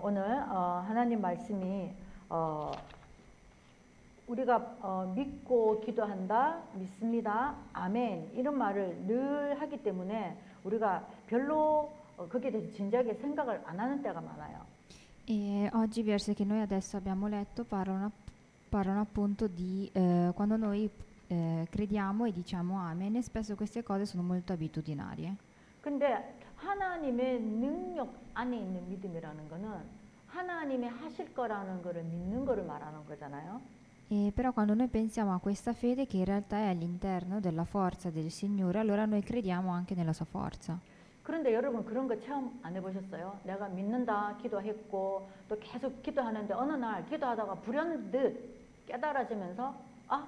오늘 하나님 말씀이 우리가 믿고 기도한다, 믿습니다, 아멘 이런 말을 늘 하기 때문에 우리가 별로 거기에 대해서 진지하게 생각을 안 하는 때가 많아요. E oggi i versi che noi adesso abbiamo letto parlano appunto di quando noi crediamo e diciamo amen, e spesso queste cose sono molto abitudinarie. 근데 하나님의 능력 안에 있는 믿음이라는 거는 하나님이 하실 거라는 거를 믿는 거를 말하는 거잖아요. E però quando noi pensiamo a questa fede che in realtà è all'interno della forza del Signore, allora noi crediamo anche nella sua forza. 그런데 여러분 그런 거 체험 안 해보셨어요? 내가 믿는다 기도했고 또 계속 기도하는데 어느 날 gido하다가 불현듯 깨달아지면서 아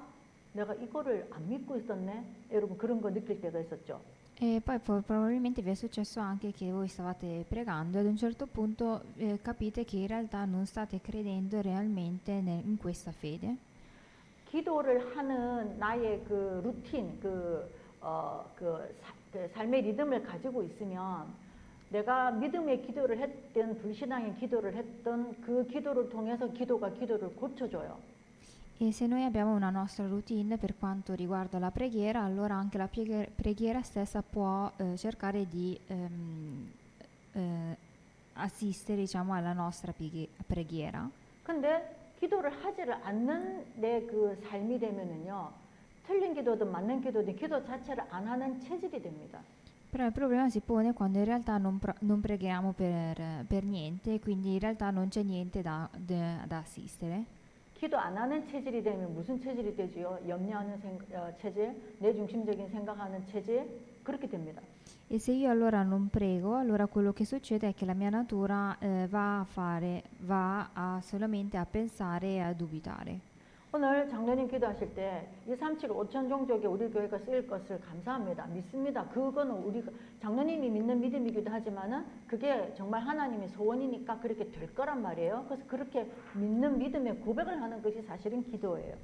내가 이거를 안 믿고 있었네. 여러분 그런 거 느낄 때가 있었죠. E poi probabilmente vi è successo anche che voi stavate pregando e ad un certo punto capite che in realtà non state credendo realmente in questa fede. 기도를 하는 나의 그 루틴, 그 삶의 리듬을 가지고 있으면 내가 믿음의 기도를 했든 불신앙의 기도를 했든 그 기도를 통해서 기도가 기도를 고쳐줘요. E se noi abbiamo una nostra routine per quanto riguarda la preghiera, allora anche la preghiera stessa può cercare di assistere, diciamo, alla nostra preghiera. 근데 기도를 하지를 않는 내 그 삶이 되면은요, 틀린 기도든 맞는 기도든 기도 자체를 안 하는 체질이 됩니다. Però il problema si pone quando in realtà non preghiamo per niente, quindi in realtà non c'è niente da assistere. 기도 안 하는 체질이 되면 무슨 체질이 되지요? 염려하는 체질, 내 중심적인 생각하는 체질, 그렇게 됩니다. E se io allora non prego, allora quello che succede è che la mia natura va solamente a pensare e a dubitare. 오늘 장로님 기도하실 때 237 5천 종족에 우리 교회가 쓰일 것을 감사합니다. 믿습니다. 그거는 우리 장로님이 믿는 믿음이기도 하지만은 그게 정말 하나님의 소원이니까 그렇게 될 거란 말이에요. 그래서 그렇게 믿는 믿음의 고백을 하는 것이 사실은 기도예요.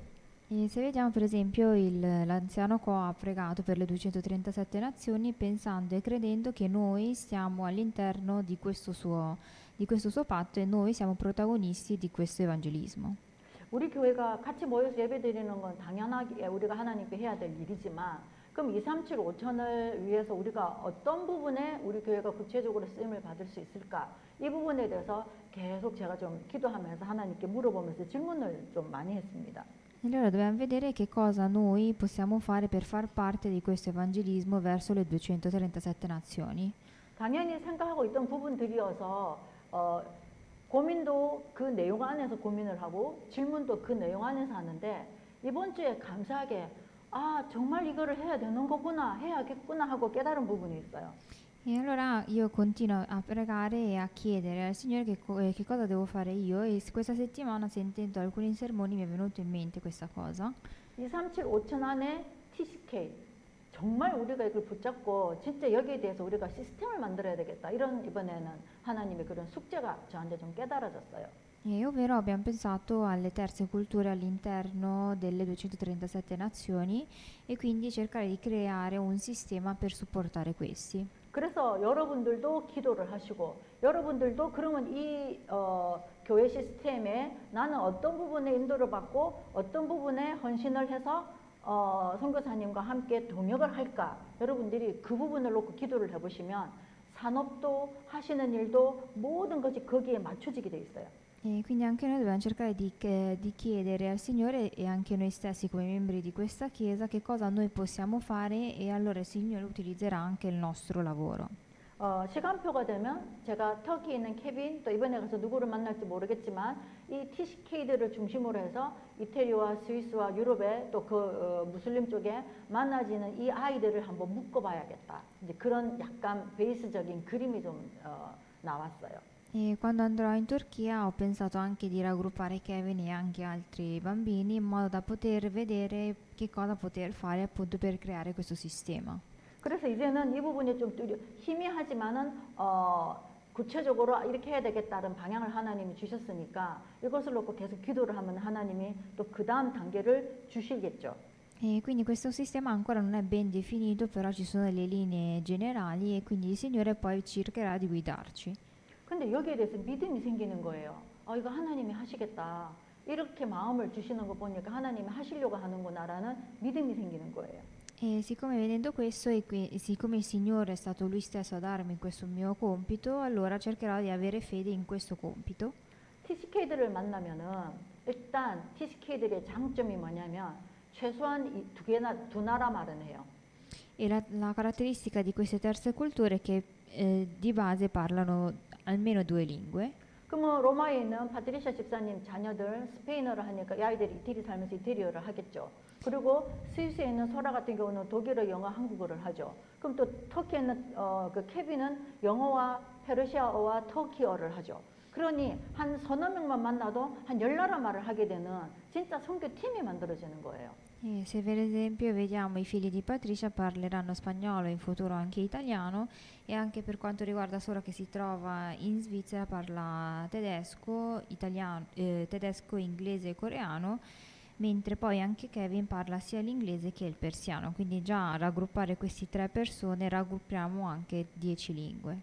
E se vediamo per esempio l'anziano qua ha pregato per le 237 nazioni pensando e credendo che noi siamo all'interno di questo suo patto e noi siamo protagonisti di questo evangelismo. 우리 교회가 같이 모여서 예배드리는 건 당연하게 우리가 하나님께 해야 될 일이지만 그럼 237 5천을 위해서 우리가 어떤 부분에 우리 교회가 구체적으로 쓰임을 받을 수 있을까? 이 부분에 대해서 계속 제가 좀 기도하면서 하나님께 물어보면서 질문을 좀 많이 했습니다. Allora dobbiamo vedere che cosa noi possiamo fare per far parte di questo evangelismo verso le 237 nazioni. 당연히 생각하고 있던 부분들이어서 고민도 그 내용 안에서 고민을 하고 질문도 그 내용 안에서 하는데 이번 주에 감사하게 아 정말 이거를 해야 되는 거구나 해야겠구나 하고 깨달은 부분이 있어요. E allora io continuo a pregare e a chiedere al Signore che cosa devo fare io, e questa settimana sentendo alcuni sermoni mi è venuto in mente questa cosa. 237 5천 안에 TCK 정말 우리가 이걸 붙잡고 진짜 여기에 대해서 우리가 시스템을 만들어야 되겠다. 이런 이번에는 하나님의 그런 숙제가 저한테 좀 깨달아졌어요. E ovvero abbiamo pensato alle terze culture all'interno delle 237 nazioni e quindi cercare di creare un sistema per supportare questi. 그래서 여러분들도 기도를 하시고 여러분들도 그러면 이 교회 시스템에 나는 어떤 부분에 인도를 받고 어떤 부분에 헌신을 해서 선교사님과 함께 동역을 할까? 여러분들이 그 부분을 놓고 기도를 해보시면 산업도 하시는 일도 모든 것이 거기에 맞춰지게 돼 있어요. E quindi anche noi dobbiamo cercare di chiedere al Signore e anche noi stessi come membri di questa Chiesa che cosa noi possiamo fare, e allora il Signore utilizzerà anche il nostro lavoro. 시간표가 되면 제가 터키에 있는 케빈 또 이번에 가서 누구를 만날지 모르겠지만 이 TCK들을 중심으로 해서 이태리와 스위스와 유럽의 또 그 무슬림 쪽에 만나지는 이 아이들을 한번 묶어봐야겠다. 이제 그런 약간 베이스적인 그림이 좀 나왔어요. E quando andrò in Turchia ho pensato anche di raggruppare Kevin e anche altri bambini in modo da poter vedere che cosa poter fare appunto per creare questo sistema. 그래서 이제는 이 부분이 좀 희미하지만은 구체적으로 이렇게 해야 되겠다는 방향을 하나님이 주셨으니까 이것을 놓고 계속 기도를 하면 하나님이 또 그 다음 단계를 주시겠죠. E quindi questo sistema ancora non è ben definito, però ci sono le linee generali e quindi il Signore poi cercherà di guidarci. 근데 여기에 대해서 믿음이 생기는 거예요. 이거 하나님이 하시겠다. 이렇게 마음을 주시는 거 보니까 하나님이 하시려고 하는구나라는 믿음이 생기는 거예요. E siccome vedendo questo e siccome il Signore è stato Lui stesso a darmi questo mio compito, allora cercherò di avere fede in questo compito. TCK들을 만나면은 일단 TCK들의 장점이 뭐냐면 최소한 이 두 나라 말은 해요. E la caratteristica di queste terze culture è che di base parlano almeno due lingue. 그러면 로마에 있는 파트리샤 집사님 자녀들 스페인어를 하니까 이 아이들이 이태리 살면서 이태리어를 하겠죠. 그리고 스위스에 있는 소라 같은 경우는 독일어, 영어, 한국어를 하죠. 그럼 또 터키에 있는 그 케빈은 영어와 페르시아어와 터키어를 하죠. 그러니 한 서너 명만 만나도 한 10나라 말을 하게 되는 진짜 선교팀이 만들어지는 거예요. E se per esempio vediamo i figli di Patricia parleranno spagnolo, in futuro anche italiano, e anche per quanto riguarda Sora che si trova in Svizzera parla tedesco, tedesco, inglese e coreano, mentre poi anche Kevin parla sia l'inglese che il persiano, quindi già a raggruppare queste tre persone raggruppiamo anche 10 lingue.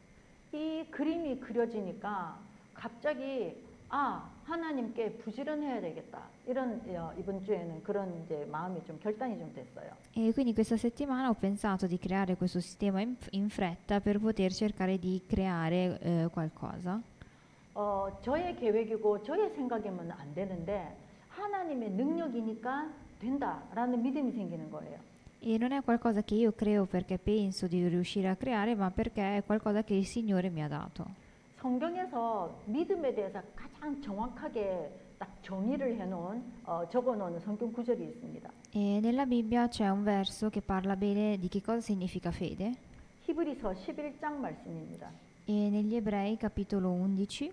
이 그림이 그려지니까 갑자기 하나님께 부지런해야 되겠다. 이런 이번 주에는 그런 이제 마음이 좀 결단이 좀 됐어요. E quindi questa settimana ho pensato di creare questo sistema in fretta per poter cercare di creare qualcosa. 저의 계획이고 저의 생각이면 안 되는데 하나님의 능력이니까 된다라는 믿음이 생기는 거예요. E non è qualcosa che io creo perché penso di riuscire a creare, ma perché è qualcosa che il Signore mi ha dato. 성경에서 믿음에 대해서 가장 정확하게 딱 정의를 해놓은 적어놓은 성경 구절이 있습니다. E nella Bibbia c'è un verso che parla bene di che cosa significa fede. 히브리서 11장 말씀입니다. E negli Ebrei capitolo 11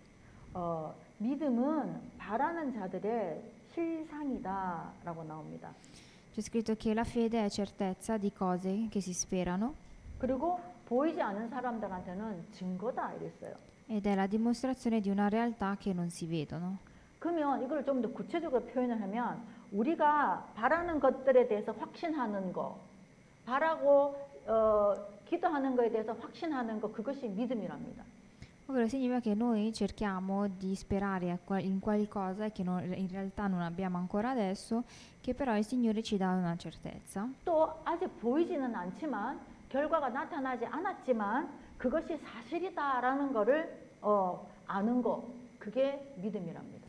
믿음은 바라는 자들의 실상이다라고 나옵니다. c'è scritto che la fede è certezza di cose che si sperano 그리고 보이지 않은 사람들한테는 증거다 이랬어요. ed è la dimostrazione di una realtà che non si vedono. 그러면 이걸 좀 더 구체적으로 표현을 하면 우리가 바라는 것들에 대해서 확신하는 거, 바라고 기도하는 거에 대해서 확신하는 거, 그것이 믿음이랍니다. Ovvero significa che noi cerchiamo di sperare in qualcosa che in realtà non abbiamo ancora adesso, che però il Signore ci dà una certezza. 또 아직 보이지는 않지만 결과가 나타나지 않았지만 그것이 사실이다라는 거를 아는 거, 그게 믿음이랍니다.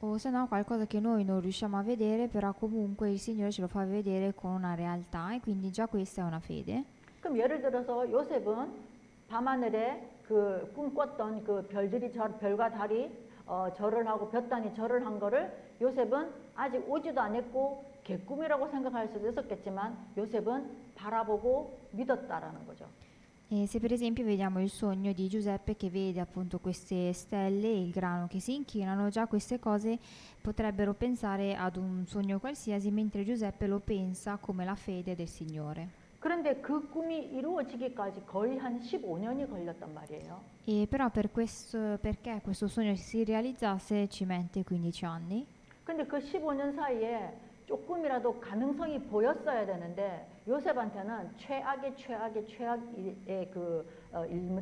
O se no qualcosa che noi non riusciamo a vedere, però comunque il Signore ce lo fa vedere con una realtà e quindi già questa è una fede. 그럼 예를 들어서 요셉은 밤하늘에 그 꿈꿨던 그 별들이 별과 달이 절을 하고 볕단이 절을 한 거를 요셉은 아직 오지도 않았고 개꿈이라고 생각할 수도 있었겠지만 요셉은 바라보고 믿었다라는 거죠. E se per esempio vediamo il sogno di Giuseppe che vede appunto queste stelle e il grano che si inchinano, già queste cose potrebbero pensare ad un sogno qualsiasi, mentre Giuseppe lo pensa come la fede del Signore. 그런데 그 꿈이 이루어지기까지 거의 한 15년이 걸렸단 말이에요. E però perché questo sogno si realizzasse ci mette 15 anni. 근데 그 15년 사이에 조금이라도 가능성이 보였어야 되는데 요셉한테는 최악의 그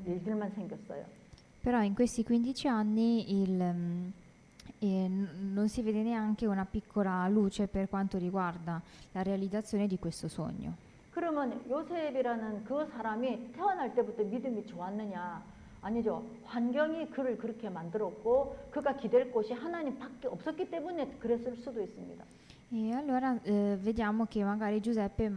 일들만 생겼어요. Però in questi 15 anni non si vede neanche una piccola luce per quanto riguarda la realizzazione di questo sogno. 그러면 요셉이라는 그 사람이 태어날 때부터 믿음이 좋았느냐? 아니죠. 환경이 그를 그렇게 만들었고 그가 기댈 곳이 하나님밖에 없었기 때문에 그랬을 수도 있습니다. E allora vediamo che magari Giuseppe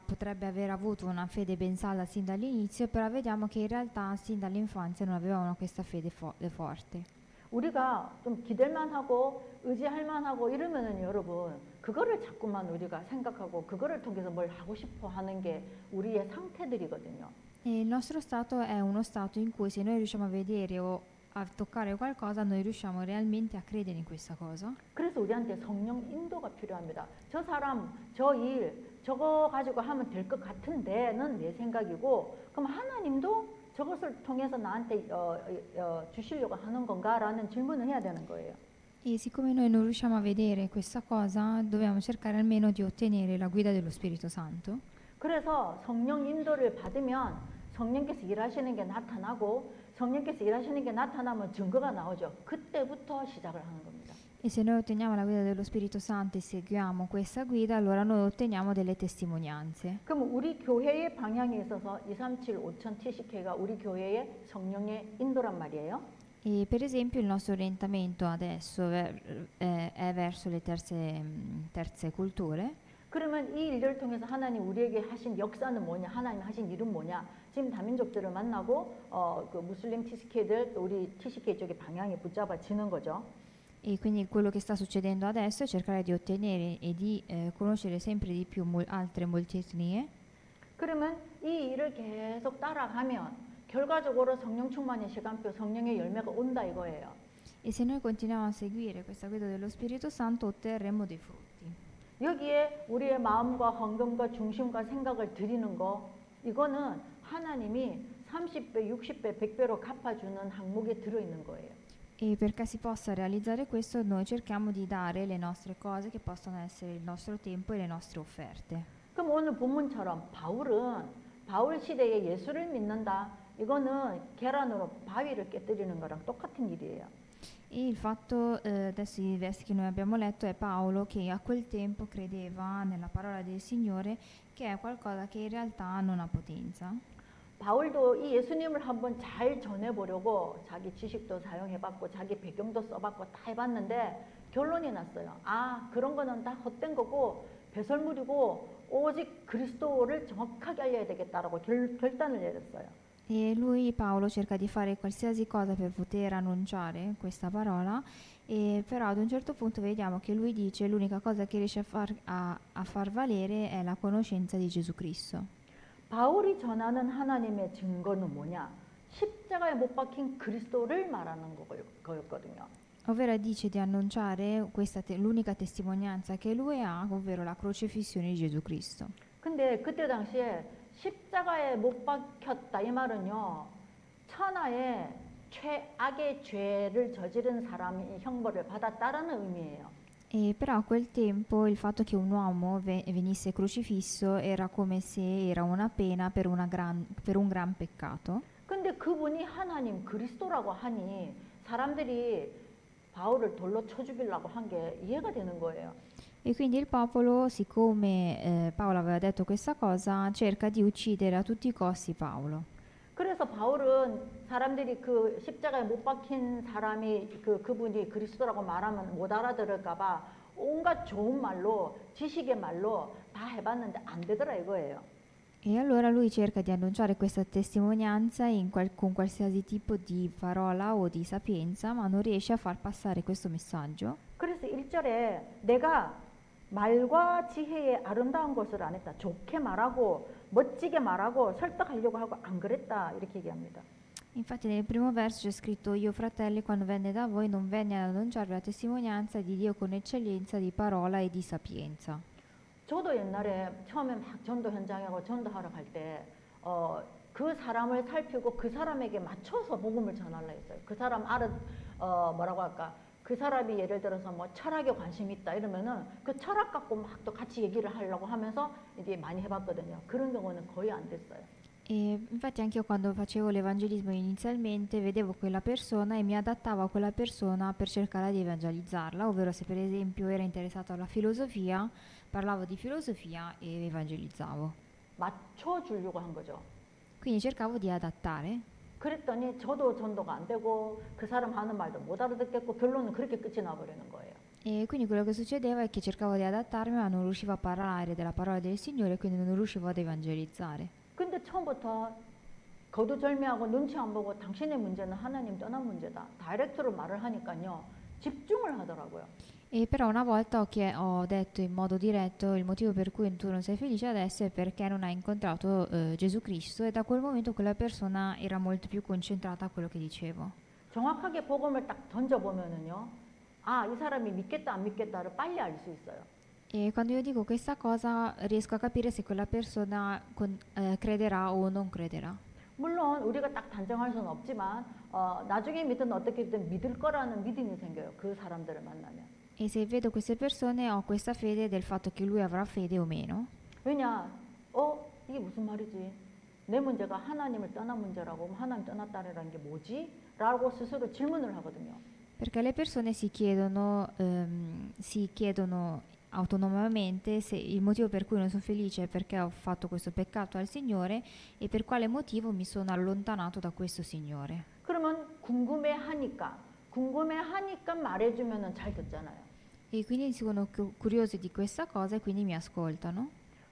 potrebbe aver avuto una fede ben salda sin dall'inizio, però vediamo che in realtà sin dall'infanzia non avevano questa fede forte. 우리가 좀 기댈만 하고 의지할만 하고 이러면은 여러분 그거를 자꾸만 우리가 생각하고 그거를 통해서 뭘 하고 싶어 하는 게 우리의 상태들이거든요. E il nostro stato è uno stato in cui se noi riusciamo a vedere o a toccare qualcosa, noi riusciamo realmente a credere in questa cosa. 그래서 우리한테 성령 인도가 필요합니다. 저 사람, 저 일, 저거 가지고 하면 될 것 같은데는 내 생각이고 그럼 하나님도 저것을 통해서 나한테 주시려고 하는 건가라는 질문을 해야 되는 거예요. E siccome noi non riusciamo a vedere questa cosa, dobbiamo cercare almeno di ottenere la guida dello Spirito Santo. 그래서 성령 인도를 받으면 성령께서 일하시는 게 나타나고 성령께서 일하시는 게 나타나면 증거가 나오죠. 그때부터 시작을 하는 겁니다. E se noi otteniamo la guida dello Spirito Santo e seguiamo questa guida, allora noi otteniamo delle testimonianze. 그럼 우리 교회의 방향에 있어서 237 5000 TCK가 우리 교회의 성령의 인도란 말이에요. E per esempio il nostro orientamento adesso è verso le terze culture. 그러면 이 일들을 통해서 하나님 우리에게 하신 역사는 뭐냐? 하나님 하신 일은 뭐냐? 지금 다민족들을 만나고 그 무슬림 TCK들 또 우리 TCK 쪽의 방향이 붙잡아지는 거죠. E quindi quello che sta succedendo adesso è cercare di ottenere e di conoscere sempre di più altre multietnie. 그러면 이 일을 계속 따라가면 결과적으로 성령 충만의 시간표, 성령의 열매가 온다 이거예요. E se noi continuiamo a seguire questa guida dello Spirito Santo otterremo dei frutti. 여기에 우리의 마음과 헌금과 중심과 생각을 드리는 거 이거는 하나님이 30배, 60배, 100배로 갚아주는 항목에 들어있는 거예요. E perché si possa realizzare questo, noi cerchiamo di dare le nostre cose che possono essere il nostro tempo e le nostre offerte. 그럼 오늘 본문처럼 바울 시대에 예수를 믿는다. 이거는 계란으로 바위를 깨뜨리는 거랑 똑같은 일이에요. E il fatto, adesso i versi che noi abbiamo letto, è Paolo che a quel tempo credeva nella parola del Signore, che è qualcosa che in realtà non ha potenza. 바울도 이 예수님을 한번 잘 전해보려고 자기 지식도 사용해봤고 자기 배경도 써봤고 다 해봤는데 결론이 났어요. 아, 그런 거는 다 헛된 거고 배설물이고 오직 그리스도를 정확하게 알려야 되겠다라고 결단을 내렸어요. E lui, Paolo, cerca di fare qualsiasi cosa per poter annunciare questa parola, e però ad un certo punto vediamo che lui dice l'unica cosa che riesce a far valere è la conoscenza di Gesù Cristo. 바울이 전하는 하나님의 증거는 뭐냐? 십자가에 못 박힌 그리스도를 말하는 거였거든요. Ovvero dice di annunciare l'unica testimonianza che lui ha, ovvero la crocifissione di Gesù Cristo. 근데 그때 당시에 십자가에 못 박혔다 이 말은요. 천하의 최악의 죄를 저지른 사람이 형벌을 받았다라는 의미예요. E però a quel tempo il fatto che un uomo venisse crocifisso era come se era una pena per un gran peccato. 근데 그분이 하나님 그리스도라고 하니 사람들이 바울을 돌로 쳐 죽이려고 한 게 이해가 되는 거예요. E quindi il popolo, siccome Paolo aveva detto questa cosa, cerca di uccidere a tutti i costi Paolo. 그래서 바울은 사람들이 그 십자가에 못 박힌 사람이 그분이 그리스도라고 말하면 못 알아들을까봐 온갖 좋은 말로 지식의 말로 다 해봤는데 안 되더라 이거예요. E allora lui cerca di annunciare questa testimonianza con qualsiasi tipo di parola o di sapienza, ma non riesce a far passare questo messaggio. 그래서 1절에 내가 말과 지혜의 아름다운 것을 안 했다. 좋게 말하고 멋지게 말하고 설득하려고 하고 안 그랬다. 이렇게 얘기합니다. Infatti nel primo verso c'è scritto: io fratelli quando venne da voi non venne ad annunciarvi la testimonianza di Dio con eccellenza di parola e di sapienza. 저도 옛날에 처음에 막 전도 현장하고 전도하러 갈 때 그 사람을 살피고 그 사람에게 맞춰서 복음을 전하려 했어요. 그 사람 뭐라고 할까? 그 사람이 예를 들어서 뭐 철학에 관심 있다 이러면은 그 철학 갖고 막 또 같이 얘기를 하려고 하면서 이제 많이 해봤거든요. 그런 경우는 거의 안 됐어요. E infatti anche io quando facevo l'evangelismo inizialmente vedevo quella persona e mi adattavo a quella persona per cercare di evangelizzarla, ovvero se per esempio era interessato alla filosofia, parlavo di filosofia e evangelizzavo. 맞춰주려고 한 거죠. Quindi cercavo di adattare. 그랬더니 저도 전도가 안 되고 그 사람 하는 말도 못 알아듣겠고 결론은 그렇게 끝이 나버리는 거예요. E quindi quello che succedeva è che cercavo di adattarmi ma non riuscivo a parlare della parola del Signore, quindi non riuscivo ad evangelizzare. 근데 처음부터 거두절미하고 눈치 안 보고 당신의 문제는 하나님 떠난 문제다. 다이렉트로 말을 하니까요. 집중을 하더라고요. E però una volta ho detto in modo diretto il motivo per cui tu non sei felice adesso è perché non hai incontrato Gesù Cristo, e da quel momento quella persona era molto più concentrata a quello che dicevo. 정확하게 복음을 딱 던져보면은요. 아, 이 사람이 믿겠다 안 믿겠다를 빨리 알 수 있어요. E quando io dico questa cosa riesco a capire se quella persona crederà o non crederà. 물론 우리가 딱 단정할 수는 없지만 나중에 믿든 어떻게든 믿을 거라는 믿음이 생겨요. 그 사람들을 만나면. E se vedo queste persone ho questa fede del fatto che lui avrà fede o meno. 왜냐? 이게 무슨 말이지? 내 문제가 하나님을 떠난 문제라고, 그럼 하나님 떠났다라는 게 뭐지? 라고 스스로 질문을 하거든요. Perché le persone si chiedono autonomamente se il motivo per cui non sono felice è perché ho fatto questo peccato al Signore e per quale motivo mi sono allontanato da questo Signore. 그러면 궁금해하니까 말해주면은 잘 듣잖아요. E quindi sono curiosi di questa cosa e quindi mi ascoltano.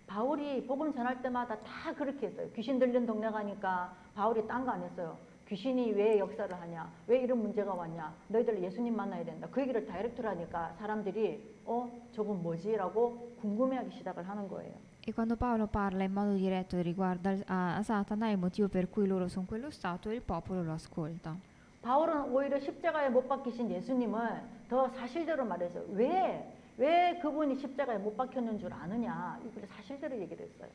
바울이 복음 전할 때마다 다 그렇게 했어요. 귀신 들린 동네 가니까 바울이 딴 거 안 했어요. 귀신이 왜 역사를 하냐? 왜 이런 문제가 왔냐? 너희들 예수님 만나야 된다. 그 얘기를 다이렉트로 하니까 사람들이 저건 뭐지? 라고 궁금해하기 시작을 하는 거예요. E quando Paolo parla in modo diretto riguardo a Satana, è il motivo per cui loro sono in quello stato e il popolo lo ascolta. 바울은 오히려 십자가에 못 박히신 예수님을 더 사실대로 말해서 왜 그분이 십자가에 못 박혔는 줄 아느냐? 이걸 사실대로 얘기를 했어요.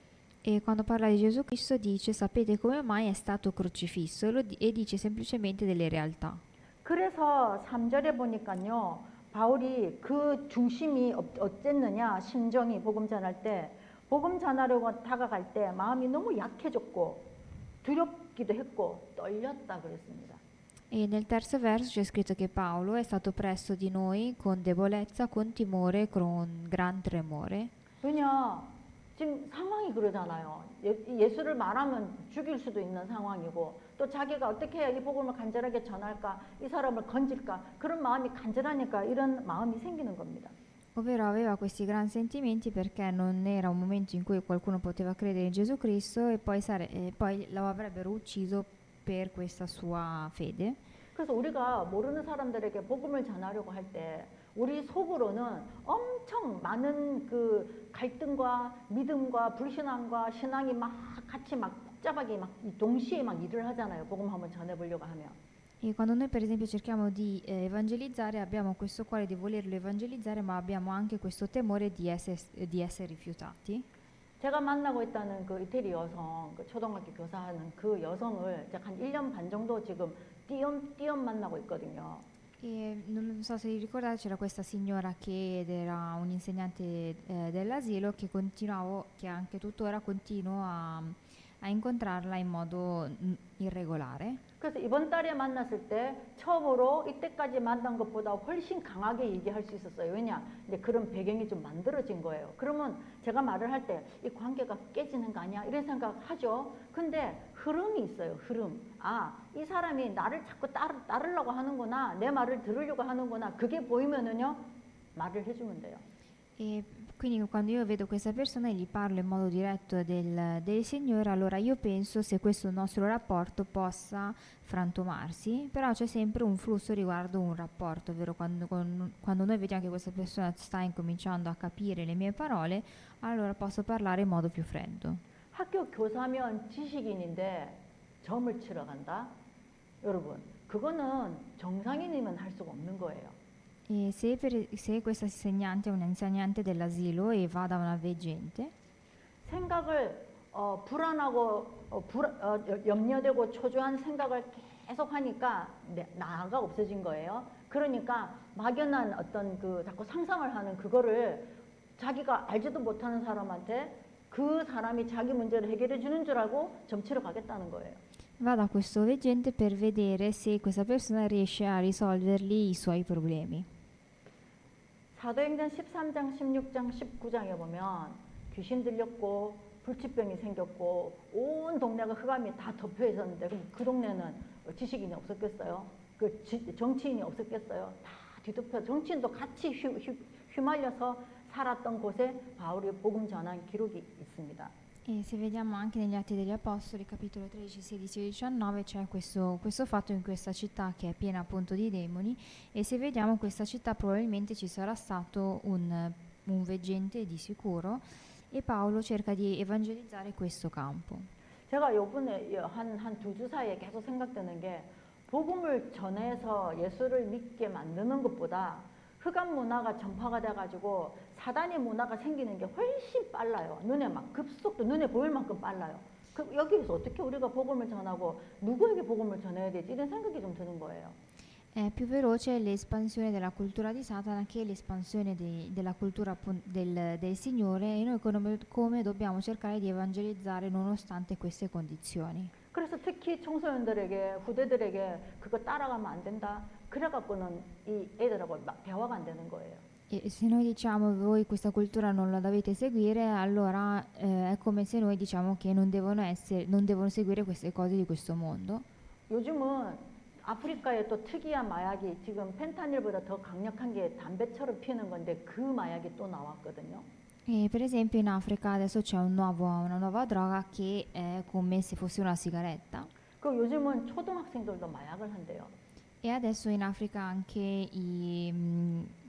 E quando parla di Gesù Cristo dice sapete come mai è stato crocifisso e dice semplicemente delle realtà. 그래서 3절에 보니까요. 바울이 그 중심이 어땠느냐? 심정이 복음 전할 때 복음 전하려고 다가갈 때 마음이 너무 약해졌고 두렵기도 했고 떨렸다 그랬습니다. E nel terzo verso c'è scritto che Paolo è stato presso di noi con debolezza, con timore, con gran tremore. 왜냐? 지금 상황이 그러잖아요. 예수를 말하면 죽일 수도 있는 상황이고 또 자기가 어떻게 해야 이 복음을 간절하게 전할까? 이 사람을 건질까? 그런 마음이 간절하니까 이런 마음이 생기는 겁니다. Ovvero aveva questi gran sentimenti perché non era un momento in cui qualcuno poteva credere in Gesù Cristo e poi lo avrebbero ucciso per questa sua fede. 그래서 우리가 모르는 사람들에게 복음을 전하려고 할 때 우리 속으로는 엄청 많은 그 갈등과 믿음과 불신앙과 신앙이 막 같이 막 복잡하게 막 동시에 막 일을 하잖아요. 복음 한번 전해보려고 하면. E quando noi per esempio cerchiamo di evangelizzare abbiamo questo cuore di volerlo evangelizzare ma abbiamo anche questo temore di essere rifiutati. 제가 만나고 있다는 그 이태리 여성, 그 초등학교 교사하는 그 여성을 제가 한 1년 반 정도 지금 띄엄 만나고 있거든요. E non so se vi ricordate, c'era questa signora che era un'insegnante dell'asilo che anche tuttora continuo a incontrarla in modo irregolare. 그래서 이번 달에 만났을 때 처음으로 이때까지 만난 것보다 훨씬 강하게 얘기할 수 있었어요. 왜냐? 이제 그런 배경이 좀 만들어진 거예요. 그러면 제가 말을 할 때 이 관계가 깨지는 거 아니야? 이런 생각하죠. 근데 흐름이 있어요. 흐름. 이 사람이 나를 자꾸 따르려고 하는구나. 내 말을 들으려고 하는구나. 그게 보이면은요. 말을 해주면 돼요. E quindi quando io vedo questa persona e gli parlo in modo diretto del Signore, allora io penso se questo nostro rapporto possa frantumarsi, però c'è sempre un flusso riguardo un rapporto, ovvero quando noi vediamo che questa persona sta incominciando a capire le mie parole, allora posso parlare in modo più freddo. 학교 교사면 지식인인데 점을 치러 간다? 여러분, 그거는 정상인이면 할 수가 없는 거예요. E se questa insegnante è un'insegnante dell'asilo e va da una veggente, 생각을 불안하고 염려되고 초조한 생각을 계속 하니까 나가 없어진 거예요. 그러니까 막연한 어떤 그 자꾸 상상을 하는 그거를 자기가 알지도 못하는 사람한테 그 사람이 자기 문제를 해결해 주는 줄 알고 점치러 가겠다는 거예요. va da questo veggente per vedere se questa persona riesce a risolvergli i suoi problemi. 사도행전 13장, 16장, 19장에 보면 귀신 들렸고 불치병이 생겼고 온 동네가 흑암이 다 덮여 있었는데 그럼 그 동네는 지식인이 없었겠어요? 정치인이 없었겠어요? 다 뒤덮여 정치인도 같이 휘말려서 살았던 곳에 바울이 복음 전한 기록이 있습니다. E se vediamo anche negli Atti degli Apostoli, capitolo 13, 16 e 19, c'è questo fatto in questa città che è piena appunto di demoni, e se vediamo questa città probabilmente ci sarà stato un veggente di sicuro, e Paolo cerca di evangelizzare questo campo. 제가 요번에 한 두 주 사이에 계속 생각되는 게 복음을 전해서 예수를 믿게 만드는 것보다 흑암 문화가 전파가 돼가지고 사단의 문화가 생기는 게 훨씬 빨라요. 눈에 막 급속도 눈에 보일 만큼 빨라요. 여기서 어떻게 우리가 복음을 전하고 누구에게 복음을 전해야 되지? 이런 생각이 좀 드는 거예요. È più veloce l'espansione della cultura di Satana che l'espansione della cultura del Signore e noi come dobbiamo cercare di evangelizzare nonostante queste condizioni. 그래서 특히 청소년들에게 후대들에게 그거 따라가면 안 된다. 그래갖고는 이 애들하고 대화가 안 되는 거예요. E se noi diciamo voi questa cultura non la dovete seguire, allora è come se noi diciamo che non devono seguire queste cose di questo mondo. 요즘은 아프리카에 또 특이한 마약이 지금 펜타닐보다 더 강력한 게 담배처럼 피는 건데 그 마약이 또 나왔거든요. E per esempio in Africa adesso c'è una nuova droga che è come se fosse una sigaretta. 그 요즘은 초등학생들도 마약을 한대요. E adesso in Africa anche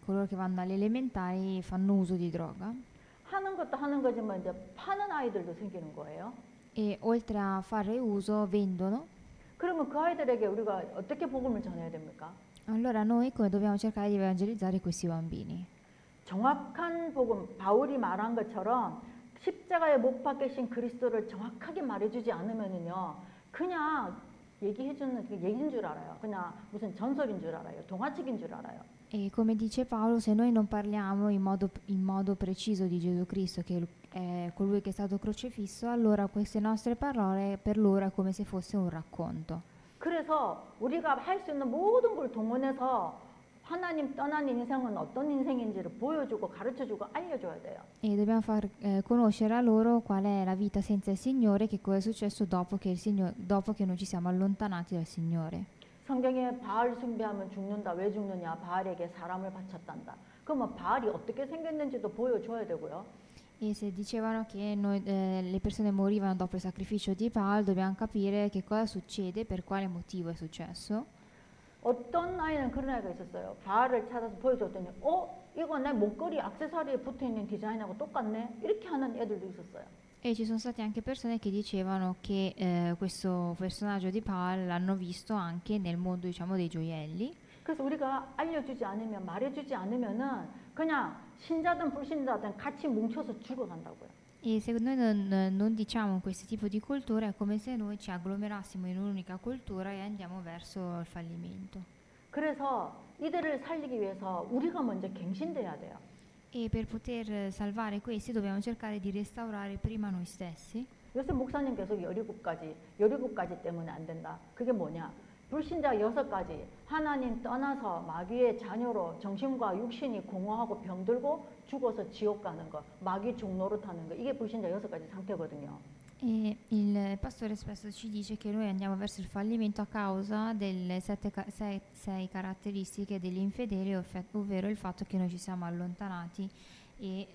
coloro che vanno alle elementari fanno uso di droga. 하는 것도 하는 거지만 이제 파는 아이들도 생기는 거예요. E oltre a fare uso vendono. 그러면 그 아이들에게 우리가 어떻게 복음을 전해야 됩니까? Allora noi come dobbiamo cercare di evangelizzare questi bambini? 정확한 복음, 바울이 말한 것처럼 십자가에 못 박히신 그리스도를 정확하게 말해주지 않으면은요, 그냥 얘기해주는 그 얘기인 줄 알아요. 그냥 무슨 전설인 줄 알아요. 동화책인 줄 알아요. E come dice Paolo, se noi non parliamo in modo preciso di Gesù Cristo, che è colui che è stato crocifisso, allora queste nostre parole per loro è come se fosse un racconto. 그래서 우리가 할 수 있는 모든 걸 동원해서 하나님 떠난 인생은 어떤 인생인지를 보여주고 가르쳐주고 알려줘야 돼요. E dobbiamo far conoscere a loro qual è la vita senza il Signore, che cosa è successo dopo che noi ci siamo allontanati dal Signore. 성경에 바알 숭배하면 죽는다. 왜 죽느냐? 바알에게 사람을 바쳤단다. 그러면 바알이 어떻게 생겼는지도 보여줘야 되고요. E se dicevano che le persone morivano dopo il sacrificio di Baal, dobbiamo capire che cosa succede, per quale motivo è successo. 어떤 아이는 그런 아이가 있었어요. 바알을 찾아서 보여줬더니 이거 내 목걸이 액세서리에 붙어있는 디자인하고 똑같네? 이렇게 하는 애들도 있었어요. E ci sono state anche persone che dicevano che questo personaggio di Baal l'hanno visto anche nel mondo, diciamo, dei gioielli. 그래서 우리가 알려주지 않으면, 말해주지 않으면은 그냥 신자든 불신자든 같이 뭉쳐서 죽어간다고요. E se noi non diciamo questo tipo di cultura, è come se noi ci agglomerassimo in un'unica cultura e andiamo verso il fallimento. 그래서 이들을 살리기 위해서 우리가 먼저 갱신돼야 돼요. E per poter salvare questi dobbiamo cercare di restaurare prima noi stessi. 요새 목사님 계속 17가지 때문에 안 된다. 그게 뭐냐? 불신자 6가지, 하나님 떠나서 마귀의 자녀로 정신과 육신이 공허하고 병들고 죽어서 지옥 가는 거, 마귀 종로로 타는 거, 이게 불신자 6가지 상태거든요. E il pastore spesso ci dice che noi andiamo verso il fallimento a causa delle sei caratteristiche degli infedeli, ovvero il fatto che noi ci siamo allontanati e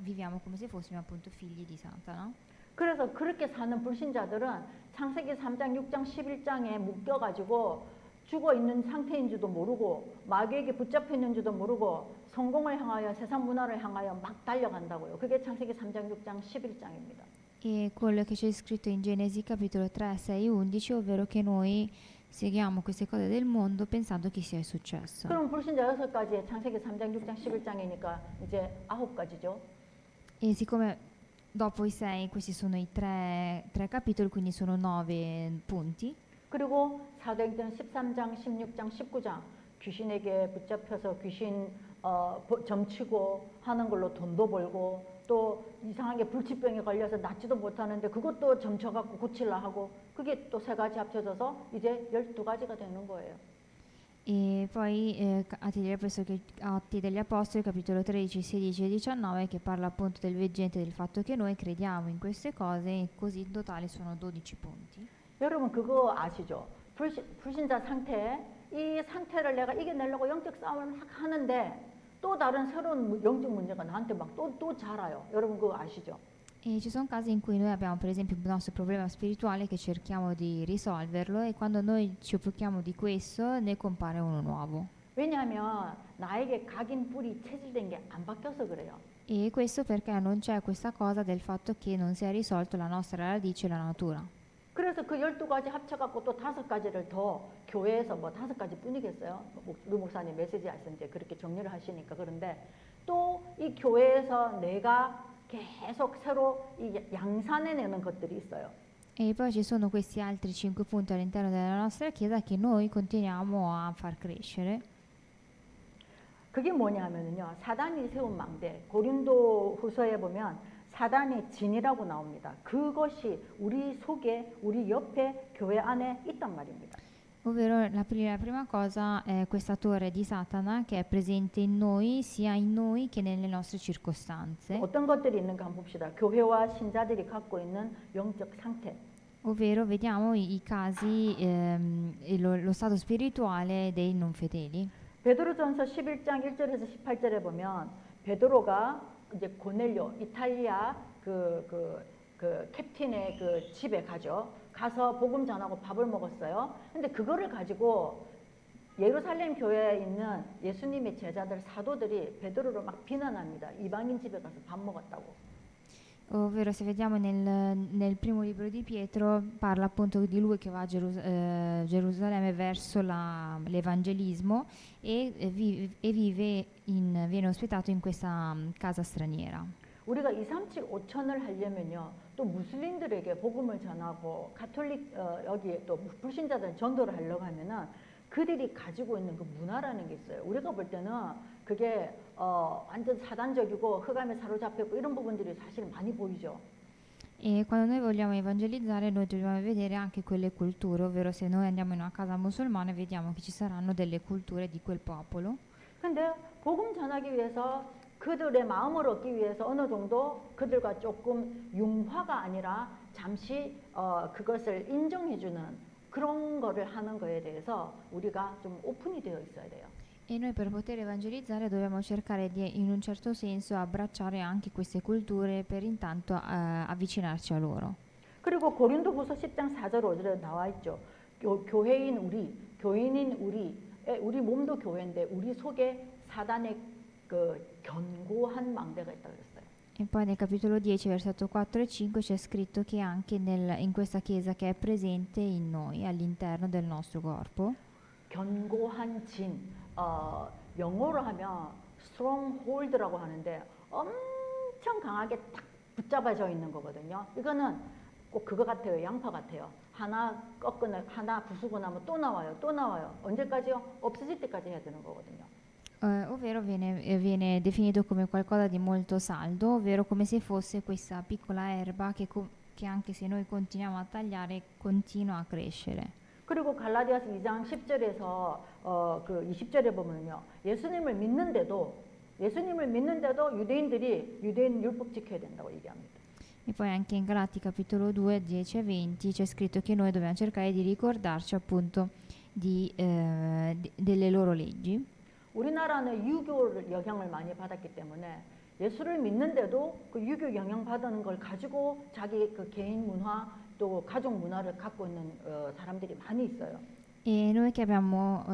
viviamo come se fossimo appunto figli di Satana. 그래서 그렇게 사는 불신자들은 창세기 3장, 6장, 11장에 묶여가지고 죽어 있는 상태인지도 모르고 마귀에게 붙잡혀 있는지도 모르고 성공을 향하여 세상 문화를 향하여 막 달려간다고요. 그게 창세기 3장, 6장, 11장입니다. E quello che c'è scritto in Genesi capitolo 3, 6, 11, ovvero che noi seguiamo queste cose del mondo pensando che sia il successo. 그럼 불신자 6가지에 창세기 3장, 6장, 11장이니까 이제 9가지죠. E siccome dopo i 6 questi sono i tre capitoli, quindi sono 9 punti. 그리고 사도행전 13장, 16장, 19장 귀신에게 붙잡혀서 귀신 점치고 하는 걸로 돈도 벌고 또 이상하게 불치병에 걸려서 낫지도 못하는데 그것도 점쳐갖고 고치려 하고 그게 또 3가지 합쳐져서 이제 12가지가 되는 거예요. E poi Atti degli Apostoli, capitolo 13, 16 e 19, che parla appunto del veggente, del fatto che noi crediamo in queste cose, e così in totale sono 12 punti. 여러분 그거 아시죠? 불신자 상태, 이 상태를 내가 이겨내려고 영적 싸움을 막 하는데 또 다른 새로운 영적 문제가 나한테 막 또 자라요. 여러분 그거 아시죠? E ci sono casi in cui noi abbiamo per esempio un nostro problema spirituale che cerchiamo di risolverlo e quando noi ci occupiamo di questo ne compare uno nuovo. 왜냐하면 나에게 각인 뿔이 체질된 게 안 바뀌어서 그래요. E questo perché non c'è questa cosa del fatto che non si è risolto la nostra radice, la natura. 그래서 그 12가지 합쳐갖고 또 5가지를 더 교회에서 뭐 5가지 뿐이겠어요? 우리 목사님 메시지 하시는데 그렇게 정리를 하시니까. 그런데 또 이 교회에서 내가 계속 새로 이 양산해내는 것들이 있어요. E poi ci sono questi altri 5 punti all'interno della nostra Chiesa che noi continuiamo a far crescere. 그게 뭐냐면요. 사단이 세운 망대. 고린도 후서에 보면 사단의 진이라고 나옵니다. 그것이 우리 속에, 우리 옆에 교회 안에 있단 말입니다. Ovvero la prima cosa è questa torre di Satana che è presente in noi, sia in noi che nelle nostre circostanze, 어떤 것들이 있는가 한번 봅시다. 교회와 신자들이 갖고 있는 영적 상태. ovvero vediamo i casi e lo stato spirituale dei non fedeli. 베드로전서 11장 1절에서 18절에 보면 베드로가 이제 고넬료 이탈리아 그 캡틴의 그 집에 가죠. 가서 복음 전하고 밥을 먹었어요. 근데 그거를 가지고 예루살렘 교회에 있는 예수님의 제자들 사도들이 베드로를 막 비난합니다. 이방인 집에 가서 밥 먹었다고. Ovvero se vediamo nel primo libro di Pietro parla appunto di lui che va a Gerusalemme verso l'evangelismo e viene ospitato in questa casa straniera. 우리가 2, 3, 7, 5천을 하려면요. 또 무슬림들에게 복음을 전하고 가톨릭 여기 또 불신자들 전도를 하려고 하면은 그들이 가지고 있는 그 문화라는 게 있어요. 우리가 볼 때는 그게 완전 사단적이고 흑암에 사로잡혔고 이런 부분들이 사실 많이 보이죠. E quando noi vogliamo evangelizzare noi dobbiamo vedere anche quelle culture, ovvero se noi andiamo in una casa musulmana vediamo che ci saranno delle culture di quel popolo. 근데 복음 전하기 위해서 그들의 마음을 얻기 위해서 어느 정도 그들과 조금 융화가 아니라 잠시 그것을 인정해주는 그런 거를 하는 거에 대해서 우리가 좀 오픈이 되어 있어야 돼요. E noi per poter evangelizzare dobbiamo cercare di in un certo senso abbracciare anche queste culture per intanto avvicinarci a loro. 그리고 고린도후서 10장 4절 5절에 나와 있죠. 교회인 우리, 교인인 우리 몸도 교회인데 우리 속에 사단의 그 견고한 망대가 있다고 그랬어요. E poi nel capitolo 10, versetto 4 e 5 c'è scritto che anche in questa chiesa che è presente in noi, all'interno del nostro corpo, 견고한 진, 영어로 하면 stronghold라고 하는데 엄청 강하게 딱 붙잡아져 있는 거거든요. 이거는 꼭 그거 같아요. 양파 같아요. 하나 꺾거나 하나 부수고 나면 또 나와요. 또 나와요. 언제까지요? 없어질 때까지 해야 되는 거거든요. ovvero viene definito come qualcosa di molto saldo, ovvero come se fosse questa piccola erba che anche se noi continuiamo a tagliare continua a crescere. 그리고 갈라디아서 2장 10절에서 그 20절에 보면요. 예수님을 믿는데도 유대인들이 유대인 율법 지켜야 된다고 얘기합니다. E poi anche in Galati capitolo 2, 10 e 20 c'è scritto che noi dobbiamo cercare di ricordarci appunto delle loro leggi. 우리나라는 유교를 영향을 많이 받았기 때문에 예수를 믿는데도 그 유교 영향 받은 걸 가지고 자기 그 개인 문화 또 가족 문화를 갖고 있는 사람들이 많이 있어요. E noi che abbiamo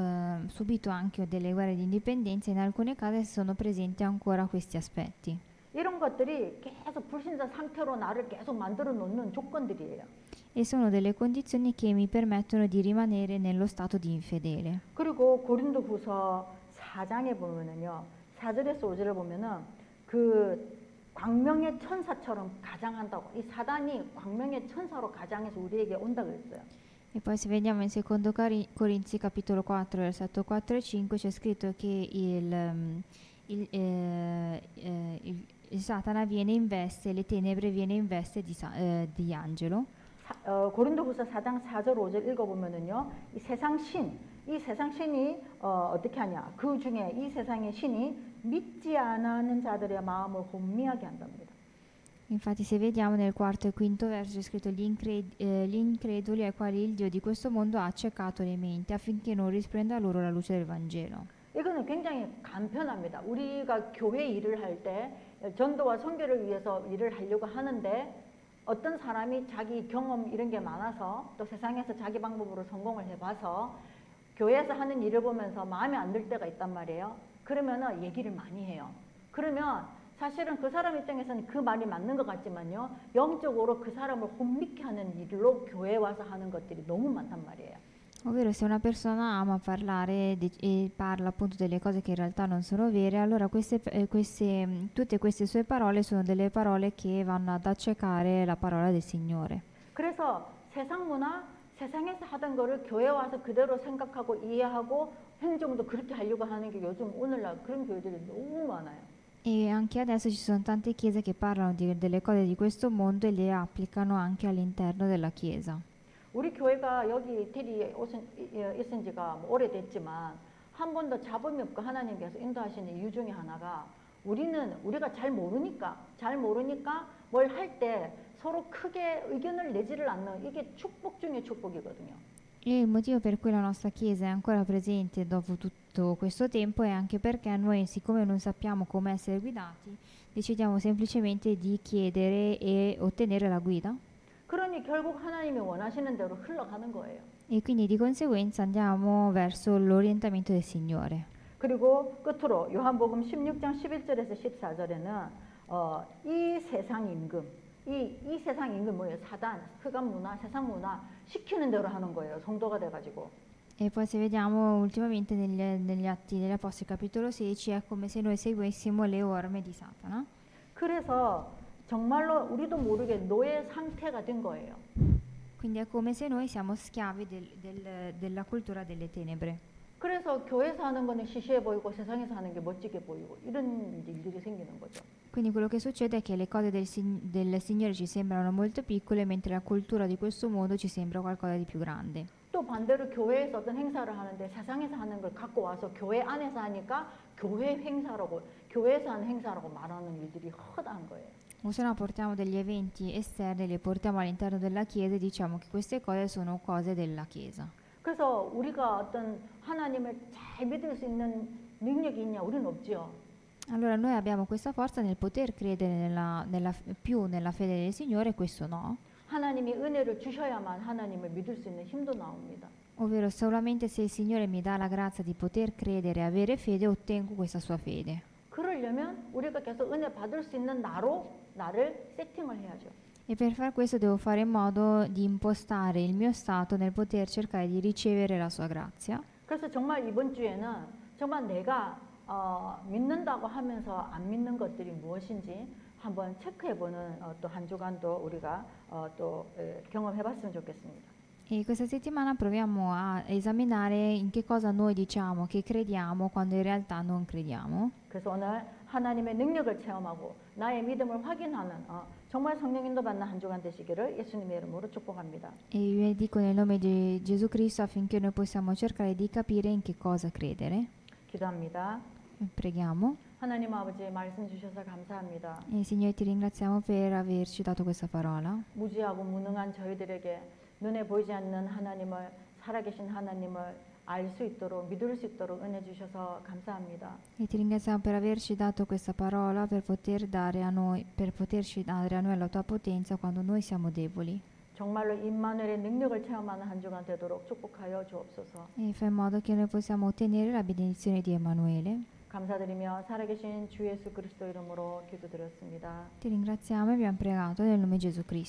subito anche delle guerre di indipendenza, in alcune case sono presenti ancora questi aspetti. 이런 것들이 계속 불신자 상태로 나를 계속 만들어 놓는 조건들이에요. E sono delle condizioni che mi permettono di rimanere nello stato di infedele. 그리고 고린도후서 4장에 보면은요. 4절에서 5절에 보면은 그 광명의 천사처럼 가장한다고. 이 사단이 광명의 천사로 가장해서 우리에게 온다 그랬어요. E poi se vediamo in secondo Corinzi capitolo 4 versetto 4 e 5 c'è scritto che il Satana viene in veste, le tenebre viene in veste di angelo. 고린도후서 4장 4절 5절 읽어보면은요. 이 세상 신이 어떻게 하냐. 그 중에 이 세상의 신이 믿지 않는 자들의 마음을 혼미하게 한답니다. Infatti se vediamo nel quarto e quinto verso c'è scritto gli increduli ai quali il Dio di questo mondo ha accecato le menti affinché non risplenda loro la luce del Vangelo. 이거는 굉장히 간편합니다. 우리가 교회 일을 할 때 전도와 선교를 위해서 일을 하려고 하는데 어떤 사람이 자기 경험 이런 게 많아서 또 세상에서 자기 방법으로 성공을 해봐서 교회에서 하는 일을 보면서 마음에 안 들 때가 있단 말이에요. 그러면은 얘기를 많이 해요. 그러면 사실은 그 사람 입장에서는 그 말이 맞는 것 같지만요. 영적으로 그 사람을 혼미케 하는 일로 교회에 와서 하는 것들이 너무 많단 말이에요. Ovvero se una persona ama parlare e parla appunto delle cose che in realtà non sono vere, allora tutte queste sue parole sono delle parole che vanno ad accecare la parola del Signore. 그래서 세상 문화, 세상에서 하던 거를 교회 와서 그대로 생각하고 이해하고 행정도 그렇게 하려고 하는 게 요즘 오늘날 그런 교회들이 너무 많아요. E anche adesso ci sono tante chiese che parlano delle cose di questo mondo e le applicano anche all'interno della chiesa. 우리 교회가 여기 이태리에 있은 지가 뭐 오래됐지만 한 번도 잡음이 없고 하나님께서 인도하시는 이유 중에 하나가 우리가 잘 모르니까 뭘 할 때 서로 크게 의견을 내지를 않는 이게 축복 중에 축복이거든요. E il motivo per cui la nostra chiesa è ancora presente dopo tutto questo tempo è anche perché noi, siccome non sappiamo come essere guidati, decidiamo semplicemente di chiedere e ottenere la guida. 그러니 결국 하나님이 원하시는 대로 흘러가는 거예요. E quindi di conseguenza andiamo verso l'orientamento del Signore. 그리고 끝으로 요한복음 16장 11절에서 14절에는 이 세상 임금, 이 세상 임금 뭐예요? 사단, 흑암 문화, 세상 문화 시키는 대로 하는 거예요. 성도가 돼가지고. E poi se vediamo ultimamente negli Atti degli Apostoli capitolo 16 è come se noi seguissimo le orme di Satana. 그래서 정말로 우리도 모르게 노예 상태가 된 거예요. Quindi è come se noi siamo schiavi della cultura delle tenebre. 그래서 교회에서 하는 거는 시시해 보이고 세상에서 하는 게 멋지게 보이고 이런 일들이 생기는 거죠. Quindi quello che succede è che le cose del Signore ci sembrano molto piccole, mentre la cultura di questo mondo ci sembra qualcosa di più grande. 또 반대로 교회에서 어떤 행사를 하는데 세상에서 하는 걸 갖고 와서 교회 안에서 하니까 교회에서 하는 행사라고 말하는 일들이 허다한 거예요. O se no portiamo degli eventi esterni, li portiamo all'interno della Chiesa e diciamo che queste cose sono cose della Chiesa. 그래서 우리가 어떤 하나님을 잘 믿을 수 있는 능력이 있냐? 우리는 없죠. Allora noi abbiamo questa forza nel poter credere più nella fede del Signore, e questo no. 하나님이 은혜를 주셔야만 하나님을 믿을 수 있는 힘도 나옵니다. Ovvero solamente se il Signore mi dà la grazia di poter credere e avere fede, ottengo questa sua fede. 그러려면 우리가 계속 은혜 받을 수 있는 나를 세팅을 해야죠. E per far questo devo fare in modo di impostare il mio stato nel poter cercare di ricevere la sua grazia. 그래서 정말 이번 주에는 정말 내가 믿는다고 하면서 안 믿는 것들이 무엇인지 한번 체크해보는 또 한 주간도 우리가 경험해봤으면 좋겠습니다. E questa settimana proviamo a esaminare in che cosa noi diciamo che crediamo quando in realtà non crediamo. 그래서 오늘 하나님의 능력을 체험하고 나의 믿음을 확인하는 정말 성령 인도 받는 한 주간 되시기를 예수님의 이름으로 축복합니다. E io benedico nel nome di Gesù Cristo affinché noi possiamo cercare di capire in che cosa credere. 기도합니다. Preghiamo. 하나님 아버지 말씀 주셔서 감사합니다. E Signore, ti ringraziamo per averci dato questa parola. 무지하고 무능한 저희들에게 눈에 보이지 않는 하나님을 살아계신 하나님을 알 수 있도록 믿을 수 있도록 은혜 주셔서 감사합니다. E ti ringraziamo per averci dato questa parola per poterci dare a noi la tua potenza quando noi siamo deboli. 정말로 임마누엘의 능력을 체험하는 한 주간 되도록 축복하여 주옵소서. E fai in modo che noi possiamo ottenere la benedizione di Emanuele. 감사드리며 살아계신 주 예수 그리스도 이름으로 기도드렸습니다. Ti ringraziamo e abbiamo pregato nel nome di Gesù Cristo.